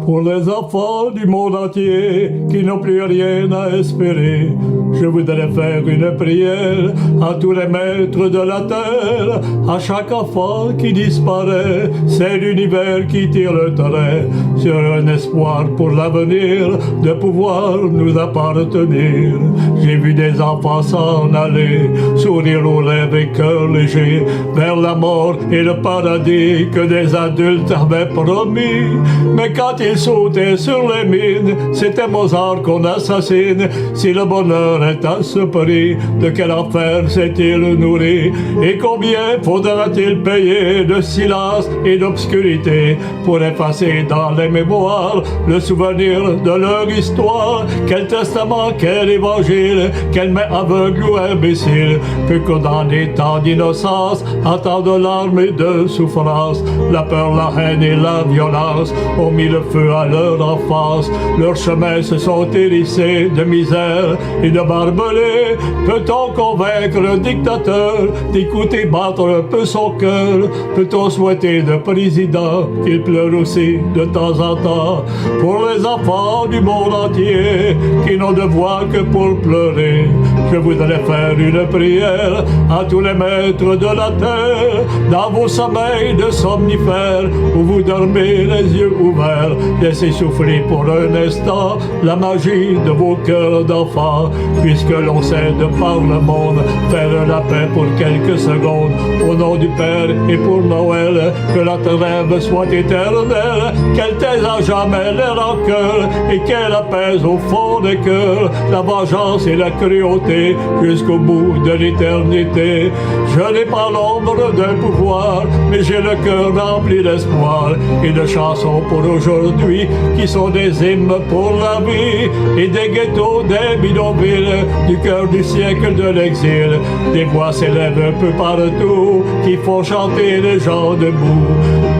Pour les enfants du monde entier qui n'ont plus rien à espérer, je voudrais faire une prière à tous les maîtres de la terre, à chaque enfant qui disparaît. C'est l'univers qui tire le trait sur un espoir pour l'avenir de pouvoir nous appartenir. J'ai vu des enfants s'en aller, sourire aux lèvres et cœur léger, vers la mort et le paradis que des adultes avaient promis. Mais quand ils sautaient sur les mines, c'était Mozart qu'on assassine. Si le bonheur est à ce prix, de quel enfer s'est-il nourri? Et combien faudra-t-il payer de silence et d'obscurité pour effacer dans les mémoires le souvenir de leur histoire? Quel testament, quel évangile, quel met aveugle ou imbécile peut condamner tant d'innocence à tant de larmes et de souffrance? La peur, la haine et la violence ont mis le feu à leur enfance. Leurs chemins se sont hérissés de misère et de barbelés. Peut-on convaincre le dictateur d'écouter battre un peu son cœur? Peut-on souhaiter de président qu'il pleure aussi de temps en temps? Pour les enfants du monde entier qui n'ont de voix que pour pleurer, je voudrais faire une prière à tous les maîtres de la terre. Dans vos sommeils de somnifères où vous dormez les yeux ouverts, laissez souffler pour un instant la magie de vos cœurs d'enfants, puisque l'on sait de par le monde faire la paix pour quelques secondes. Au nom du Père et pour Noël, que notre rêve soit éternel, qu'elle taise à jamais les rancœurs et qu'elle apaise au fond des cœurs la vengeance et la cruauté jusqu'au bout de l'éternité. Je n'ai pas l'ombre d'un pouvoir, mais j'ai le cœur rempli d'espoir et de chansons pour aujourd'hui qui sont des hymnes pour la vie et des ghettos, des bidonvilles, du cœur du siècle de l'exil. Des voix s'élèvent un peu partout qui font chanter les gens debout.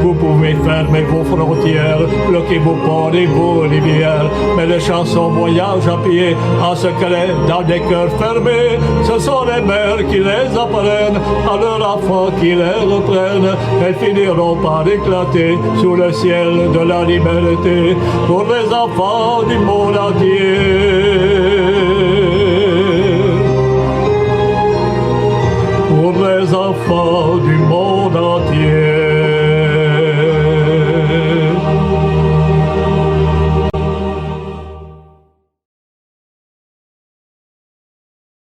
Vous pouvez fermer vos frontières, bloquer vos ports et vos rivières, mais les chansons voyagent à pied, en secret, dans des cœurs fermés. Ce sont les mères qui les apprennent à leurs enfants qui les reprennent. Elles finiront par éclater sous le ciel de la liberté pour les enfants du monde entier. Pour les enfants du monde entier.